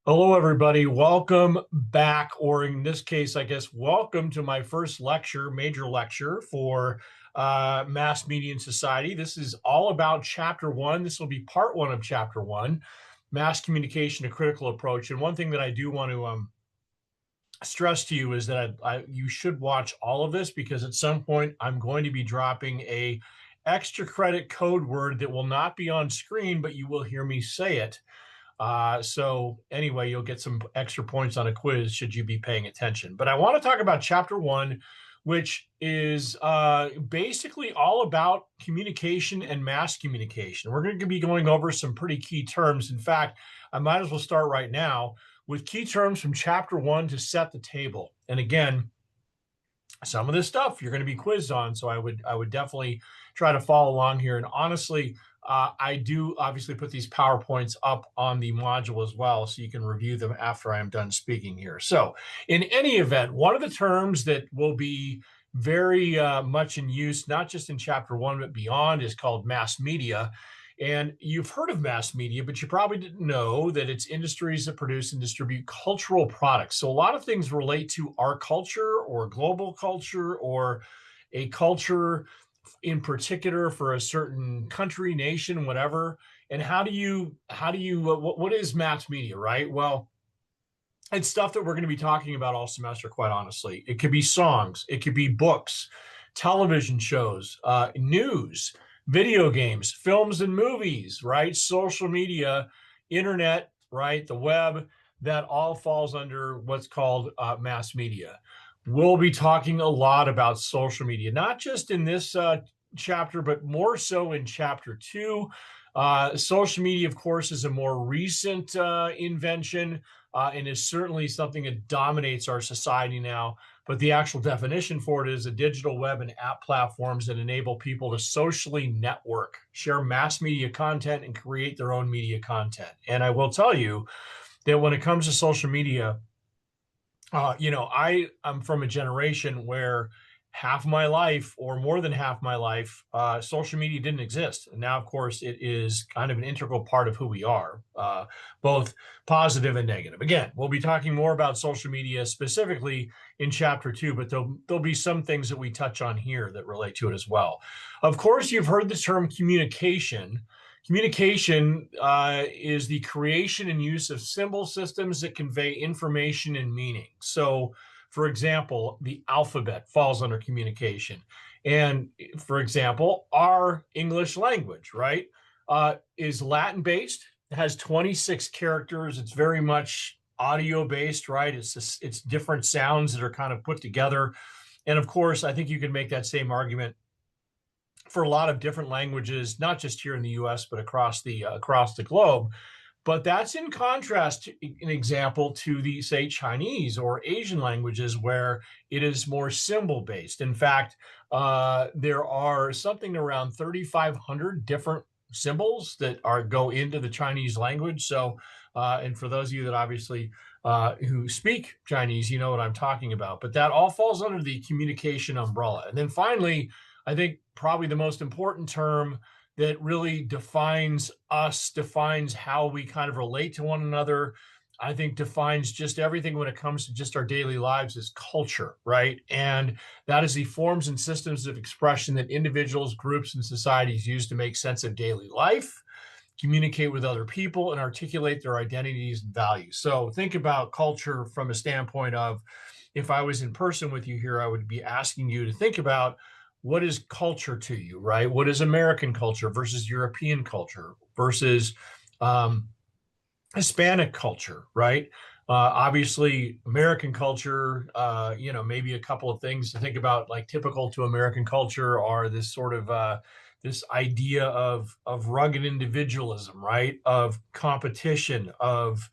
Hello, everybody. Welcome back, or in this case, I guess, welcome to my first lecture, major lecture for Mass Media and Society. This is all about Chapter 1. This will be part 1 of Chapter 1, Mass Communication, a Critical Approach. And one thing that I do want to stress to you is that you should watch all of this because at some point I'm going to be dropping a extra credit code word that will not be on screen, but you will hear me say it. So anyway, you'll get some extra points on a quiz should you be paying attention. But I want to talk about Chapter 1, which is basically all about communication and mass communication. We're going to be going over some pretty key terms. In fact, I might as well start right now with key terms from Chapter 1 to set the table. And again, some of this stuff you're going to be quizzed on, so I would definitely try to follow along here. And honestly, I do obviously put these PowerPoints up on the module as well, so you can review them after I am done speaking here. So in any event, one of the terms that will be very much in use, not just in Chapter 1, but beyond, is called mass media. And you've heard of mass media, but you probably didn't know that it's industries that produce and distribute cultural products. So a lot of things relate to our culture or global culture or a culture in particular for a certain country, nation, whatever. And what is mass media, right? Well, it's stuff that we're going to be talking about all semester, quite honestly. It could be songs, it could be books, television shows, news, video games, films and movies, right? Social media, internet, right? The web, that all falls under what's called mass media. We'll be talking a lot about social media, not just in this chapter, but more so in Chapter 2. Social media, of course, is a more recent invention and is certainly something that dominates our society now. But the actual definition for it is a digital web and app platforms that enable people to socially network, share mass media content, and create their own media content. And I will tell you that when it comes to social media, I am from a generation where half my life or more than half my life, social media didn't exist. And now, of course, it is kind of an integral part of who we are, both positive and negative. Again, we'll be talking more about social media specifically in Chapter 2, but there'll be some things that we touch on here that relate to it as well. Of course, you've heard the term communication. Communication is the creation and use of symbol systems that convey information and meaning. So, for example, the alphabet falls under communication. And for example, our English language, right, is Latin-based. It has 26 characters. It's very much audio-based, right? It's different sounds that are kind of put together. And of course, I think you can make that same argument for a lot of different languages, not just here in the U.S., but across the globe. But that's in contrast to an example to the, say, Chinese or Asian languages where it is more symbol based. In fact, there are something around 3,500 different symbols that go into the Chinese language. So, and for those of you that obviously who speak Chinese, you know what I'm talking about. But that all falls under the communication umbrella. And then finally, I think probably the most important term that really defines us, defines how we kind of relate to one another, I think defines just everything when it comes to just our daily lives is culture, right? And that is the forms and systems of expression that individuals, groups, and societies use to make sense of daily life, communicate with other people, and articulate their identities and values. So think about culture from a standpoint of, if I was in person with you here, I would be asking you to think about, what is culture to you, right? What is American culture versus European culture versus Hispanic culture, right? Obviously, American culture, maybe a couple of things to think about, like typical to American culture, are this sort of this idea of rugged individualism, right? Of competition, of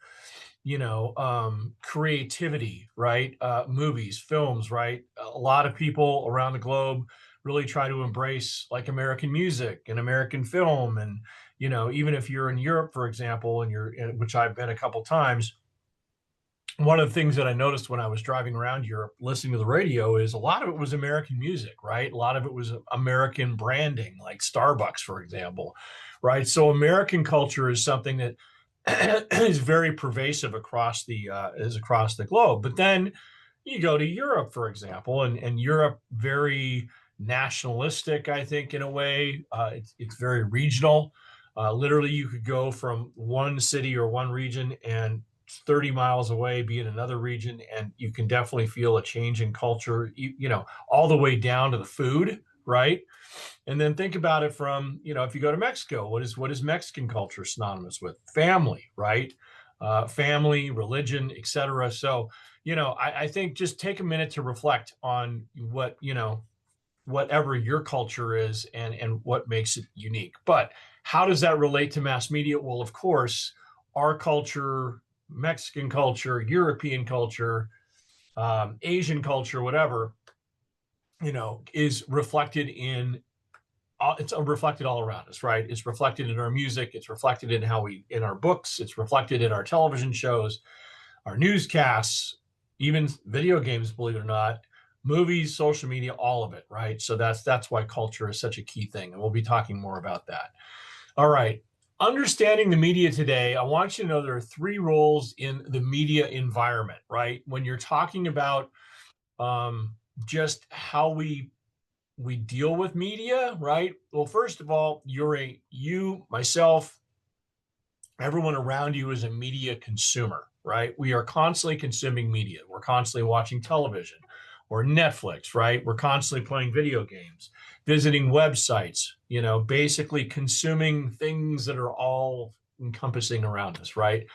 creativity, right? Movies, films, right? A lot of people around the globe really try to embrace like American music and American film. And, even if you're in Europe, for example, which I've been a couple times, one of the things that I noticed when I was driving around Europe, listening to the radio, is a lot of it was American music, right? A lot of it was American branding, like Starbucks, for example, right? So American culture is something that is very pervasive across the globe. But then you go to Europe, for example, and Europe very nationalistic, I think, in a way. It's very regional. Literally, you could go from one city or one region and 30 miles away be in another region, and you can definitely feel a change in culture, all the way down to the food, right? And then think about it from, if you go to Mexico, what is Mexican culture synonymous with? Family, right? Family, religion, etc. So, I think just take a minute to reflect on whatever your culture is and what makes it unique. But how does that relate to mass media? Well, of course, our culture, Mexican culture, European culture, Asian culture, whatever, is reflected in it's reflected all around us, right? It's reflected in our music. It's reflected in our books. It's reflected in our television shows, our newscasts, even video games, believe it or not, movies, social media, all of it, right? So that's why culture is such a key thing. And we'll be talking more about that. All right. Understanding the media today, I want you to know there are 3 roles in the media environment, right? When you're talking about just how we deal with media, right? Well, first of all, you, myself, everyone around you is a media consumer, right? We are constantly consuming media. We're constantly watching television or Netflix, right? We're constantly playing video games, visiting websites, basically consuming things that are all encompassing around us, right?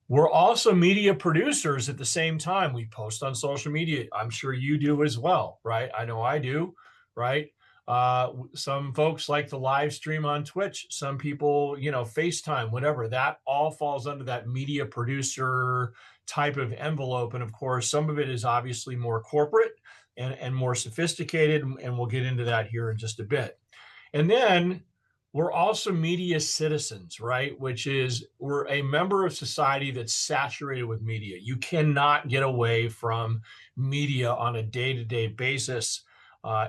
We're also media producers at the same time. We post on social media. I'm sure you do as well, right? I know I do, right? Some folks like to live stream on Twitch. Some people, FaceTime, whatever. That all falls under that media producer type of envelope. And of course, some of it is obviously more corporate and more sophisticated. And we'll get into that here in just a bit. And then we're also media citizens, right? Which is we're a member of society that's saturated with media. You cannot get away from media on a day-to-day basis.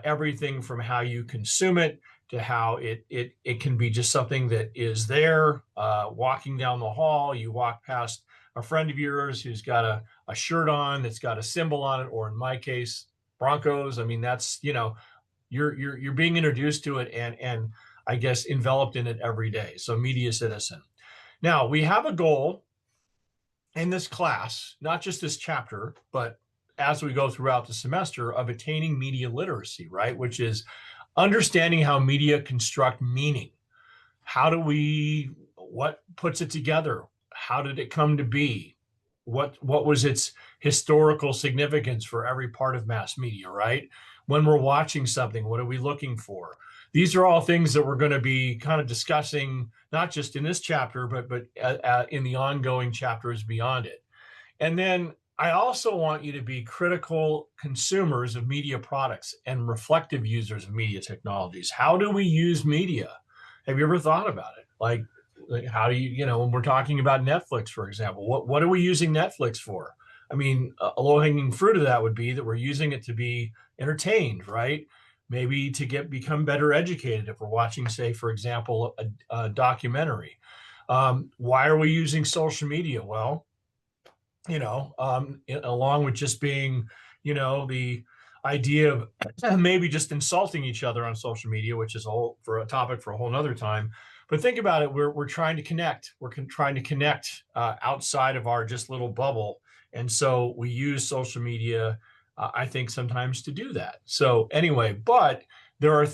Everything from how you consume it to how it can be just something that is there. Walking down the hall, you walk past a friend of yours who's got a shirt on that's got a symbol on it, or in my case, Broncos. I mean, that's you're being introduced to it and I guess enveloped in it every day. So media citizen. Now we have a goal in this class, not just this chapter, but as we go throughout the semester, of attaining media literacy, right? Which is understanding how media construct meaning. What puts it together? How did it come to be? What was its historical significance for every part of mass media, right? When we're watching something, what are we looking for? These are all things that we're going to be kind of discussing, not just in this chapter, but in the ongoing chapters beyond it. And then I also want you to be critical consumers of media products and reflective users of media technologies. How do we use media? Have you ever thought about it? Like how do you, when we're talking about Netflix, for example, what are we using Netflix for? I mean, a low-hanging fruit of that would be that we're using it to be entertained, right? Maybe to become better educated if we're watching, say, for example, a documentary. Why are we using social media? Well, along with just being, the idea of maybe just insulting each other on social media, which is a topic for a whole nother time. But think about it. We're trying to connect. We're trying to connect outside of our just little bubble. And so we use social media, I think, sometimes to do that. So anyway, but there are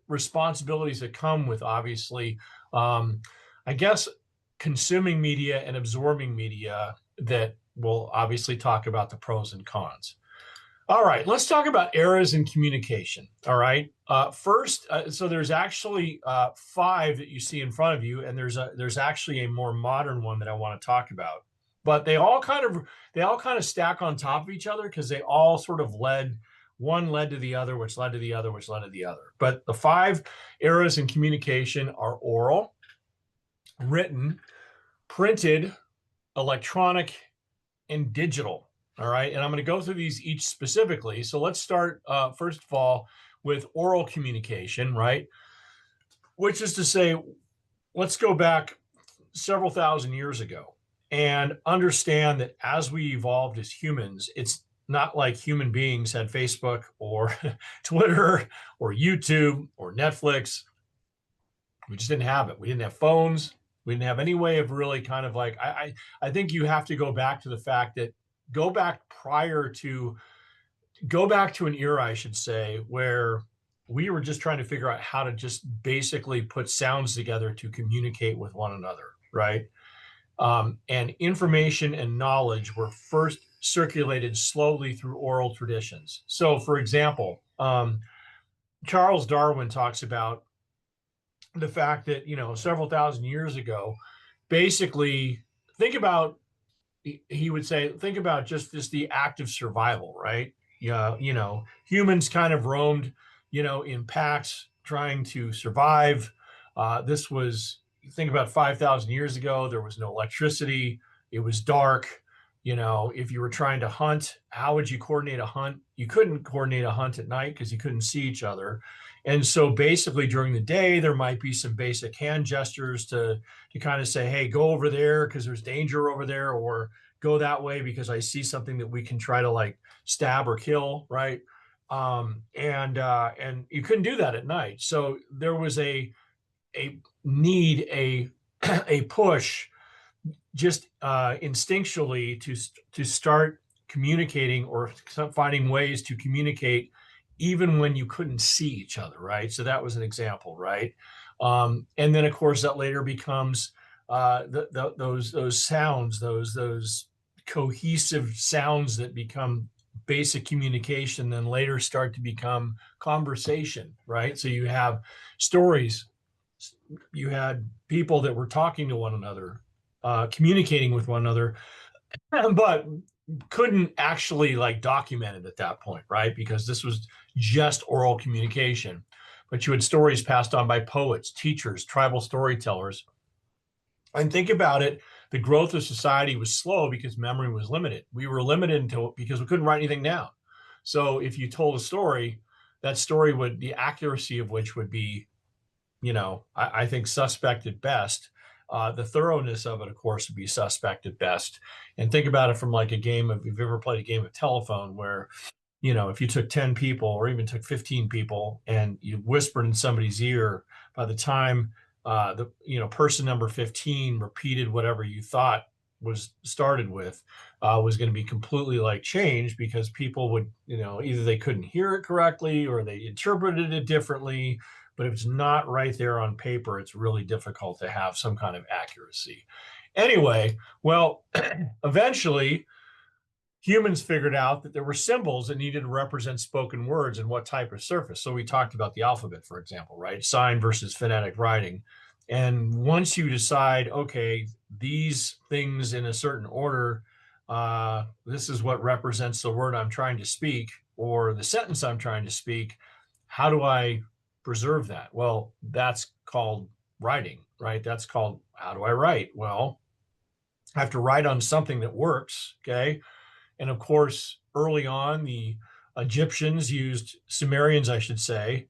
responsibilities that come with, obviously, I guess, consuming media and absorbing media that we'll obviously talk about the pros and cons. All right, let's talk about eras in communication. All right, first, so there's actually 5 that you see in front of you, and there's actually a more modern one that I want to talk about. But they all kind of stack on top of each other because they all sort of one led to the other, which led to the other, which led to the other. But the 5 eras in communication are oral, written, printed, electronic, and digital. All right. And I'm going to go through these each specifically. So let's start, first of all, with oral communication, right? Which is to say, let's go back several thousand years ago, and understand that as we evolved as humans, it's not like human beings had Facebook or Twitter or YouTube or Netflix. We just didn't have it. We didn't have phones. We didn't have any way of really kind of like, I think you have to go back to the fact that go back prior to go back to an era, I should say, where we were just trying to figure out how to just basically put sounds together to communicate with one another, right? And information and knowledge were first circulated slowly through oral traditions. So, for example, Charles Darwin talks about the fact that, several thousand years ago, basically, think about, he would say, think about just this, the act of survival, right? Yeah, humans kind of roamed, in packs trying to survive. This was, think about 5,000 years ago, there was no electricity. It was dark. If you were trying to hunt, how would you coordinate a hunt? You couldn't coordinate a hunt at night because you couldn't see each other. And so basically during the day, there might be some basic hand gestures to kind of say, hey, go over there because there's danger over there, or go that way because I see something that we can try to like stab or kill, right? And you couldn't do that at night. So there was a need, a push just instinctually to start communicating or finding ways to communicate even when you couldn't see each other, right? So that was an example, right? And then of course that later becomes those sounds, those cohesive sounds that become basic communication, then later start to become conversation, right? So you have stories, you had people that were talking to one another, communicating with one another, but couldn't actually like document it at that point, right? Because this was just oral communication. But you had stories passed on by poets, teachers, tribal storytellers. And think about it, the growth of society was slow because memory was limited. We were limited because we couldn't write anything down. So if you told a story, that story would, the accuracy of which would be, I think suspect at best. The thoroughness of it, of course, would be suspect at best. And think about it from like a game of, if you've ever played a game of telephone where, if you took 10 people or even took 15 people and you whispered in somebody's ear, by the time person number 15 repeated whatever you thought was started with, was going to be completely like changed because people would, either they couldn't hear it correctly or they interpreted it differently. But if it's not right there on paper, it's really difficult to have some kind of accuracy. Anyway, well, eventually humans figured out that there were symbols that needed to represent spoken words and what type of surface. So we talked about the alphabet, for example, right? Sign versus phonetic writing. And once you decide, okay, these things in a certain order, this is what represents the word I'm trying to speak or the sentence I'm trying to speak, how do I preserve that? Well, that's called writing, right? That's called, how do I write? Well, I have to write on something that works, okay? And of course, early on, the Egyptians used, Sumerians, I should say,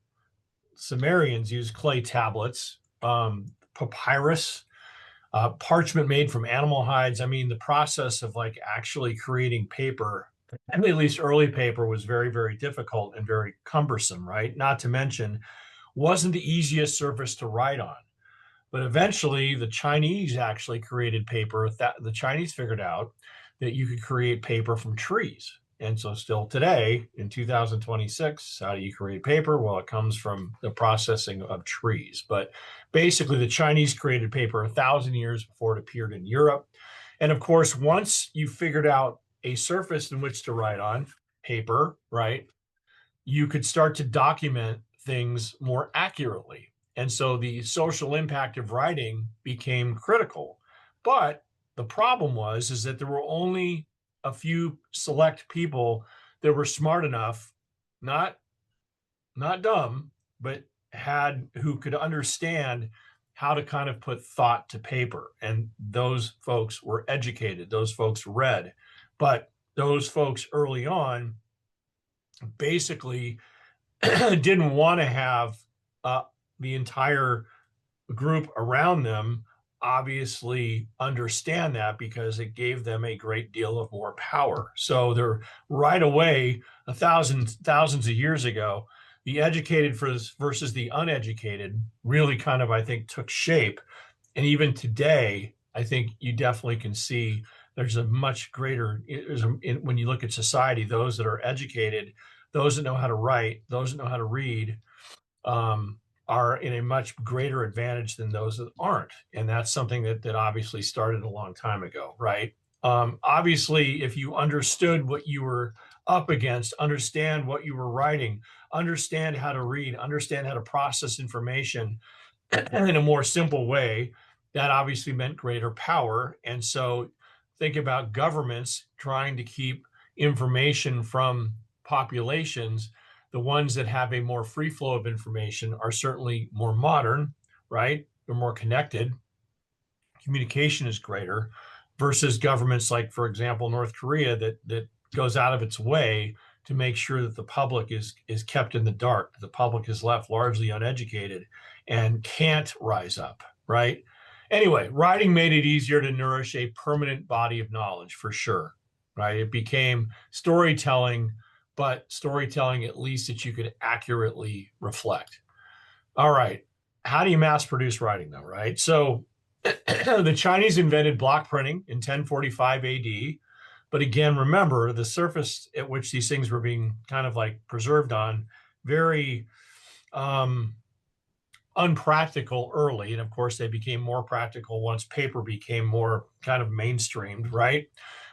Sumerians used clay tablets, papyrus, parchment made from animal hides. I mean, the process of like actually creating paper, and at least early paper, was very, very difficult and very cumbersome, right? Not to mention, wasn't the easiest surface to write on. But eventually, the Chinese actually created paper. That the Chinese figured out that you could create paper from trees. And so still today, in 2026, how do you create paper? Well, it comes from the processing of trees. But basically, the Chinese created paper 1,000 years before it appeared in Europe. And of course, once you figured out a surface in which to write on, paper, right, you could start to document things more accurately. And so the social impact of writing became critical. But the problem was is that there were only a few select people that were smart enough, not dumb, but who could understand how to kind of put thought to paper. And those folks were educated, those folks read. But those folks early on basically didn't want to have the entire group around them obviously understand that because it gave them a great deal of more power. So they're right away, thousands of years ago, the educated versus the uneducated really kind of, I think, took shape. And even today, I think you definitely can see there's a much greater, when you look at society, those that are educated, those that know how to write, those that know how to read, um, are in a much greater advantage than those that aren't. And that's something that obviously started a long time ago, right? Obviously, if you understood what you were up against, understand what you were writing, understand how to read, understand how to process information in a more simple way, that obviously meant greater power. And so think about governments trying to keep information from populations. The ones that have a more free flow of information are certainly more modern, right? They're more connected. Communication is greater versus governments like, for example, North Korea that goes out of its way to make sure that the public is kept in the dark. The public is left largely uneducated and can't rise up, right? Anyway, writing made it easier to nourish a permanent body of knowledge for sure, right? It became storytelling, but storytelling at least that you could accurately reflect. All right. How do you mass produce writing though, right? So the Chinese invented block printing in 1045 AD. But again, remember the surface at which these things were being kind of like preserved on, very unpractical early. And of course, they became more practical once paper became more kind of mainstreamed, right?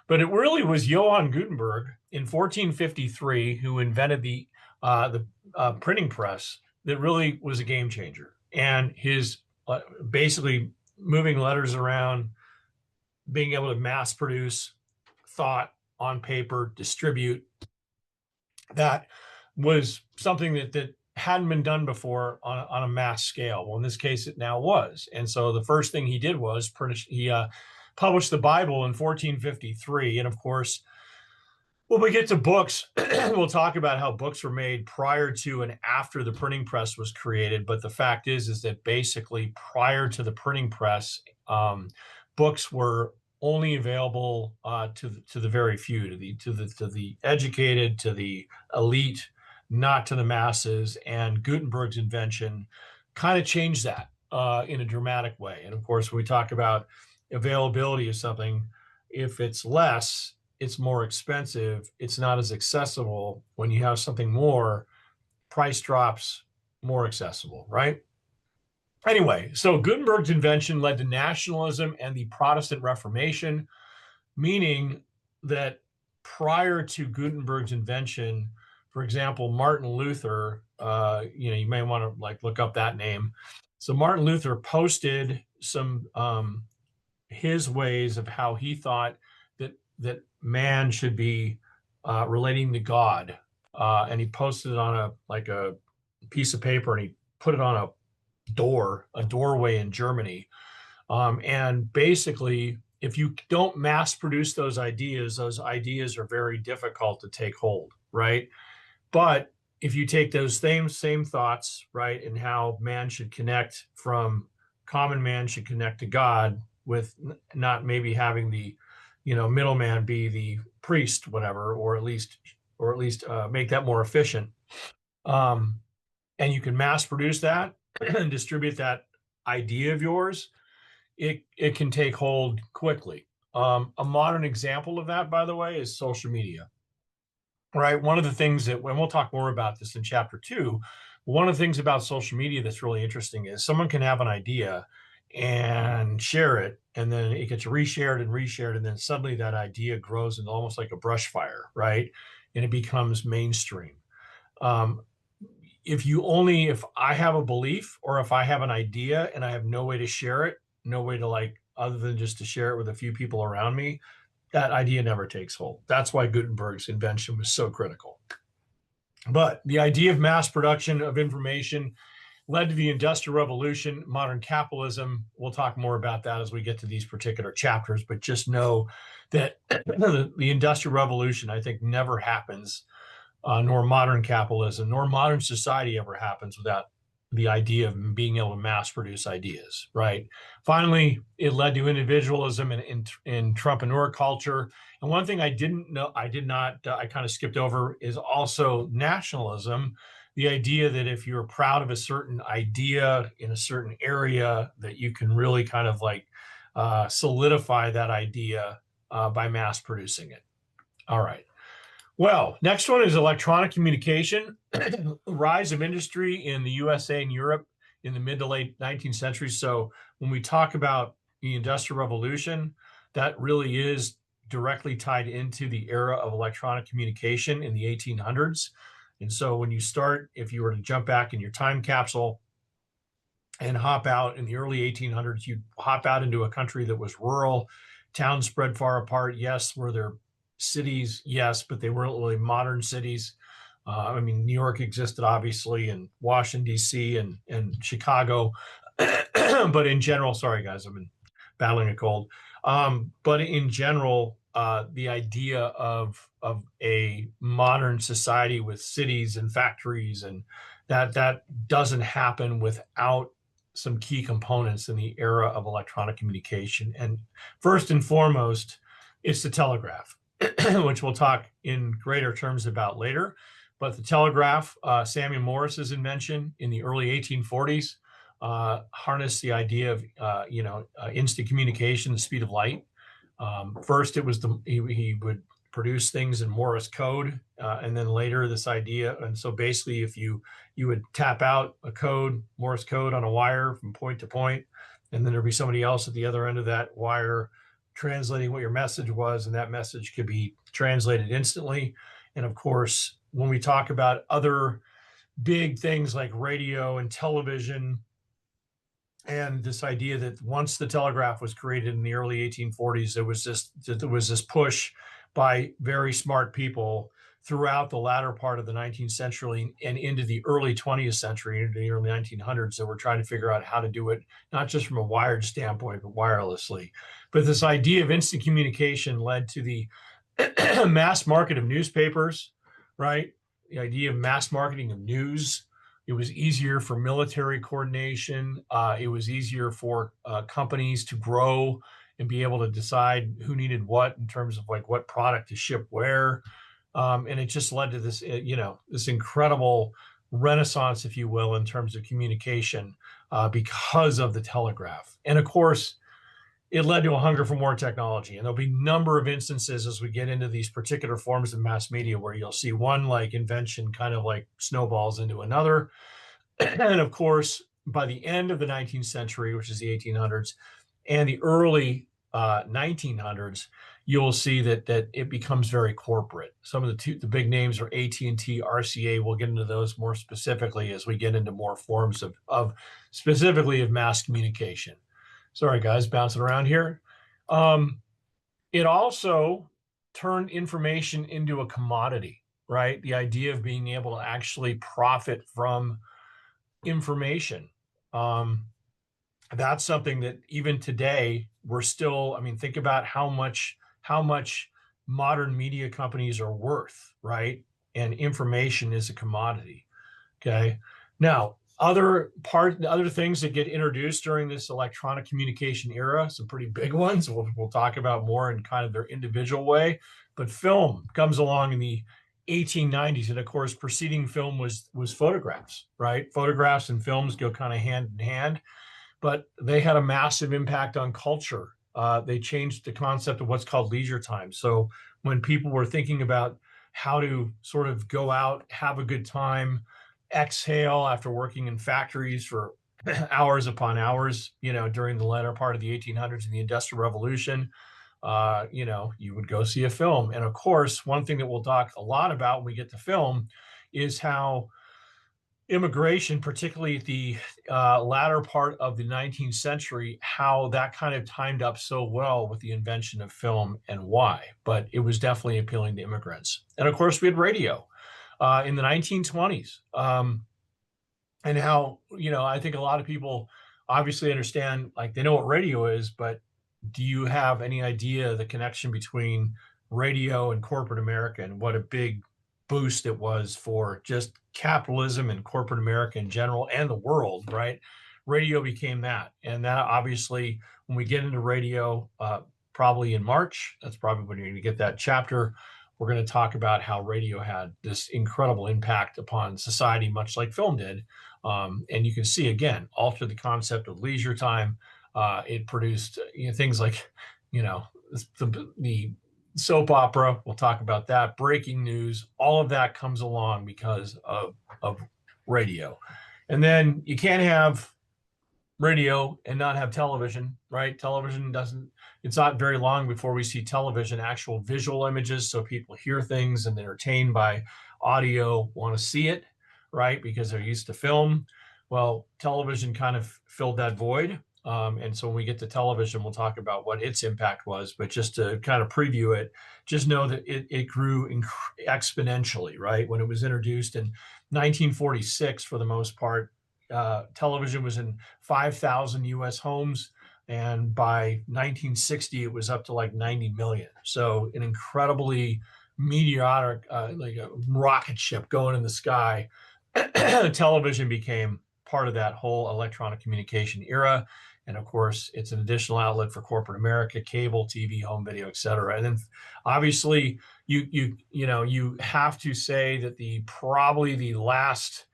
But it really was Johann Gutenberg in 1453 who invented the printing press that really was a game changer. And his basically moving letters around, being able to mass produce thought on paper, distribute, that was something that hadn't been done before on a mass scale. Well, in this case, it now was. And so the first thing he did was published the Bible in 1453. And of course, when we get to books, we'll talk about how books were made prior to and after the printing press was created. But the fact is that basically prior to the printing press, books were only available to the very few, to the educated, to the elite, not to the masses. And Gutenberg's invention kind of changed that in a dramatic way. And of course, when we talk about availability of something, if it's less, it's more expensive, it's not as accessible. When you have something more, price drops, more accessible, right? Anyway, so Gutenberg's invention led to nationalism and the Protestant Reformation, meaning that prior to Gutenberg's invention, for example, Martin Luther, you may want to like look up that name. So Martin Luther posted some his ways of how he thought that man should be relating to God, and he posted it on a piece of paper, and he put it on a doorway in Germany. And basically, if you don't mass produce those ideas are very difficult to take hold, right? But if you take those same thoughts, right, and how man should connect common man should connect to God with not maybe having the middleman be the priest, whatever, or at least make that more efficient. And you can mass produce that and distribute that idea of yours. It can take hold quickly. A modern example of that, by the way, is social media. Right. One of the things and we'll talk more about this in chapter 2, one of the things about social media that's really interesting is someone can have an idea and share it, and then it gets reshared, and then suddenly that idea grows into almost like a brush fire, right? And it becomes mainstream. If I have a belief or if I have an idea and I have no way to share it, no way to other than just to share it with a few people around me, that idea never takes hold. That's why Gutenberg's invention was so critical. But the idea of mass production of information led to the Industrial Revolution, modern capitalism. We'll talk more about that as we get to these particular chapters, but just know that the Industrial Revolution, I think, never happens, nor modern capitalism, nor modern society ever happens without the idea of being able to mass produce ideas, right? Finally, it led to individualism and entrepreneur culture. And one thing I didn't know, I did not, I kind of skipped over, is also nationalism. The idea that if you're proud of a certain idea in a certain area, that you can really kind of like solidify that idea by mass producing it. All right. Well, next one is electronic communication, rise of industry in the USA and Europe in the mid to late 19th century. So when we talk about the Industrial Revolution, that really is directly tied into the era of electronic communication in the 1800s. And so when you start, if you were to jump back in your time capsule and hop out in the early 1800s, you hop out into a country that was rural, towns spread far apart. Yes, were there cities? Yes, but they weren't really modern cities. I mean, New York existed, obviously, and Washington, D.C. and Chicago. But in general, sorry, guys, I've been battling a cold. But in general, the idea of a modern society with cities and factories, and that doesn't happen without some key components in the era of electronic communication. And first and foremost, it's the telegraph, which we'll talk in greater terms about later. But the telegraph, Samuel Morse's invention in the early 1840s, harnessed the idea of instant communication, the speed of light. First, it was he would produce things in Morse code, and then later this idea. And so basically, if you would tap out a code, Morse code, on a wire from point to point, and then there'd be somebody else at the other end of that wire translating what your message was, and that message could be translated instantly. And of course, when we talk about other big things like radio and television, and this idea that once the telegraph was created in the early 1840s, there was this push by very smart people throughout the latter part of the 19th century and into the early 20th century, into the early 1900s, that were trying to figure out how to do it, not just from a wired standpoint, but wirelessly. But this idea of instant communication led to the mass market of newspapers, right? The idea of mass marketing of news. It was easier for military coordination. It was easier for companies to grow and be able to decide who needed what in terms of like what product to ship where. And it just led to this, this incredible renaissance, if you will, in terms of communication because of the telegraph. And of course, it led to a hunger for more technology. And there'll be a number of instances as we get into these particular forms of mass media where you'll see one like invention kind of like snowballs into another. And of course, by the end of the 19th century, which is the 1800s, and the early 1900s, you'll see that it becomes very corporate. Some of the big names are AT&T, RCA. We'll get into those more specifically as we get into more forms of specifically of mass communication. Sorry, guys, bouncing around here. It also turned information into a commodity, right? The idea of being able to actually profit from information. That's something that even today we're still, I mean, think about how much modern media companies are worth, right? And information is a commodity. Okay. Now, other things that get introduced during this electronic communication era, some pretty big ones we'll talk about more in kind of their individual way. But film comes along in the 1890s, and of course, preceding film was photographs, right? Photographs and films go kind of hand in hand, but they had a massive impact on culture. They changed the concept of what's called leisure time. So when people were thinking about how to sort of go out, have a good time, exhale after working in factories for hours upon hours, during the latter part of the 1800s and the Industrial Revolution, you would go see a film. And of course, one thing that we'll talk a lot about when we get to film is how immigration, particularly at the latter part of the 19th century, how that kind of timed up so well with the invention of film and why. But it was definitely appealing to immigrants. And of course, we had radio in the 1920s. And how, I think a lot of people obviously understand, like they know what radio is, but do you have any idea the connection between radio and corporate America and what a big boost it was for just capitalism and corporate America in general and the world, right? Radio became that. And that obviously, when we get into radio, probably in March, that's probably when you're going to get that chapter. We're going to talk about how radio had this incredible impact upon society, much like film did. And you can see, again, alter the concept of leisure time. It produced things like, the soap opera. We'll talk about that. Breaking news. All of that comes along because of radio. And then you can't have radio and not have television, right? Television it's not very long before we see television, actual visual images. So people hear things and they're entertained by audio, want to see it, right? Because they're used to film. Well, television kind of filled that void. And so when we get to television, we'll talk about what its impact was. But just to kind of preview it, just know that it grew exponentially, right? When it was introduced in 1946, for the most part, television was in 5,000 U.S. homes. And by 1960, it was up to like 90 million. So an incredibly meteoric, like a rocket ship going in the sky. Television became part of that whole electronic communication era. And of course, it's an additional outlet for corporate America, cable, TV, home video, et cetera. And then obviously you have to say that probably the last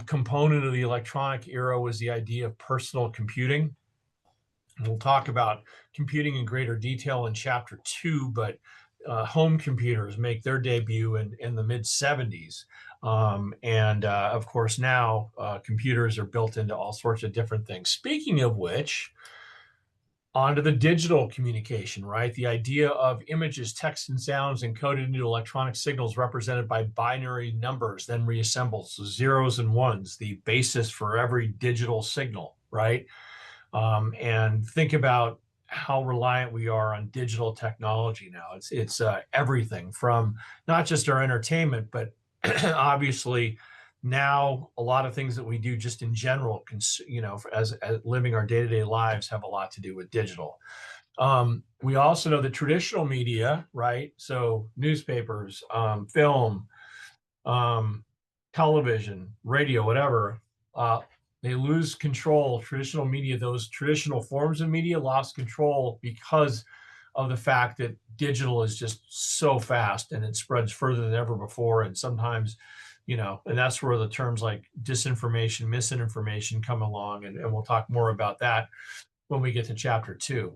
component of the electronic era was the idea of personal computing. And we'll talk about computing in greater detail in chapter 2, but home computers make their debut in the mid 70s. Of course, now computers are built into all sorts of different things. Speaking of which, onto the digital communication, right? The idea of images, text, and sounds encoded into electronic signals represented by binary numbers, then reassembled. So zeros and ones, the basis for every digital signal, right? And think about how reliant we are on digital technology now. It's everything from not just our entertainment, but obviously now a lot of things that we do just in general, as living our day-to-day lives, have a lot to do with digital. We also know that traditional media, right? So newspapers, film, television, radio, whatever, they lose control. Traditional media, those traditional forms of media, lost control because of the fact that digital is just so fast and it spreads further than ever before. And sometimes, and that's where the terms like disinformation, misinformation come along. And we'll talk more about that when we get to chapter 2.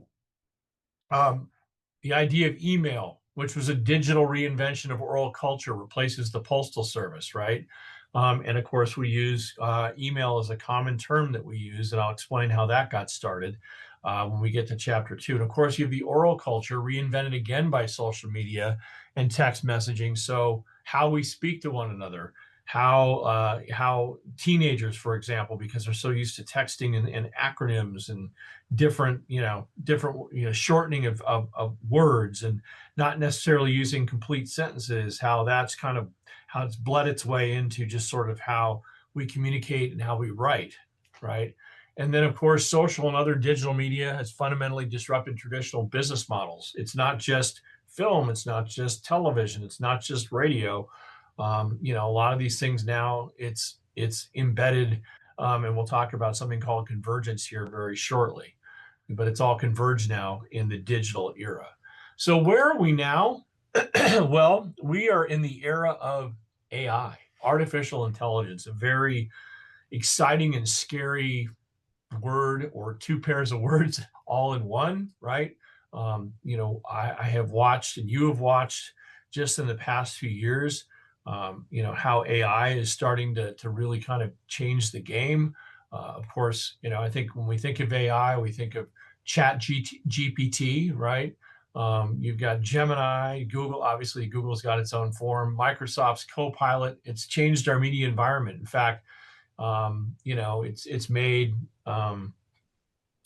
The idea of email, which was a digital reinvention of oral culture, replaces the postal service, right? And of course, we use email as a common term that we use, and I'll explain how that got started when we get to chapter 2. And of course, you have the oral culture reinvented again by social media and text messaging. So how we speak to one another, how teenagers, for example, because they're so used to texting and acronyms and different shortening of words and not necessarily using complete sentences, how it's bled its way into just sort of how we communicate and how we write, right? And then, of course, social and other digital media has fundamentally disrupted traditional business models. It's not just film, it's not just television, it's not just radio. A lot of these things now, it's embedded, and we'll talk about something called convergence here very shortly. But it's all converged now in the digital era. So where are we now? Well, we are in the era of AI, artificial intelligence, a very exciting and scary word, or two pairs of words all in one, right? I have watched, and you have watched just in the past few years, how AI is starting to really kind of change the game. Of course, I think when we think of AI, we think of GPT, right? You've got Gemini, Google, obviously Google's got its own form, Microsoft's Copilot. It's changed our media environment. In fact, it's made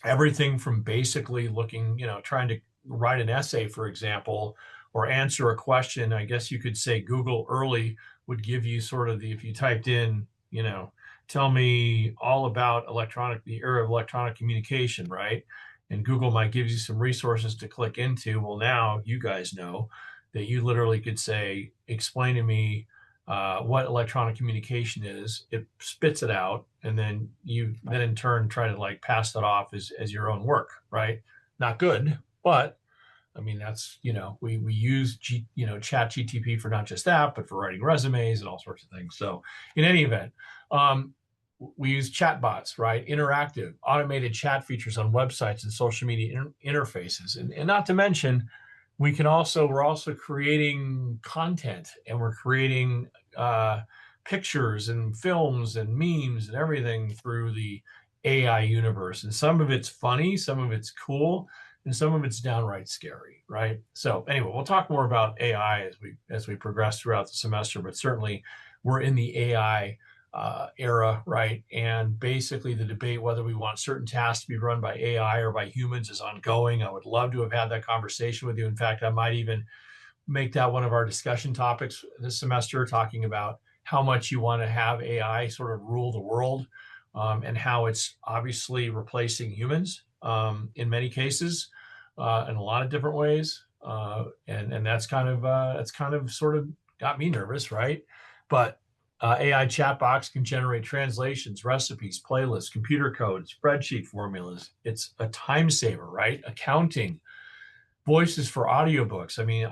everything from basically looking, trying to write an essay, for example, or answer a question. I guess you could say Google early would give you sort of if you typed in, tell me all about the era of electronic communication, right? And Google might give you some resources to click into. Well, now you guys know that you literally could say, explain to me what electronic communication is. It spits it out, and then you then in turn try to like pass that off as your own work, right? Not good, but I mean, that's, we use chat GTP for not just that, but for writing resumes and all sorts of things. So in any event, we use chatbots, right? Interactive, automated chat features on websites and social media interfaces. And not to mention, we're also creating content, and we're creating pictures and films and memes and everything through the AI universe. And some of it's funny, some of it's cool, and some of it's downright scary, right? So anyway, we'll talk more about AI as we progress throughout the semester, but certainly we're in the AI era, right? And basically the debate whether we want certain tasks to be run by AI or by humans is ongoing. I would love to have had that conversation with you. In fact, I might even make that one of our discussion topics this semester, talking about how much you want to have AI sort of rule the world, and how it's obviously replacing humans in many cases, in a lot of different ways. And that's kind of sort of got me nervous, right? But AI chatbots can generate translations, recipes, playlists, computer code, spreadsheet formulas. It's a time saver, right? Accounting, voices for audiobooks. I mean,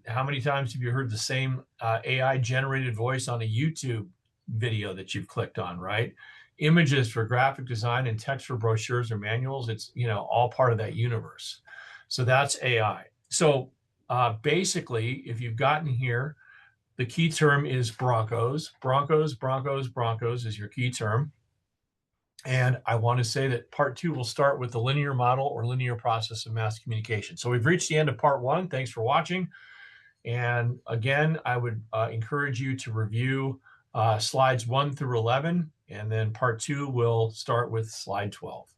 how many times have you heard the same AI generated voice on a YouTube video that you've clicked on, right? Images for graphic design and text for brochures or manuals. It's, all part of that universe. So that's AI. So basically, if you've gotten here, the key term is Broncos. Broncos, Broncos, Broncos is your key term. And I want to say that part 2 will start with the linear model or linear process of mass communication. So we've reached the end of part 1. Thanks for watching. And again, I would encourage you to review slides 1 through 11, and then part 2 will start with slide 12.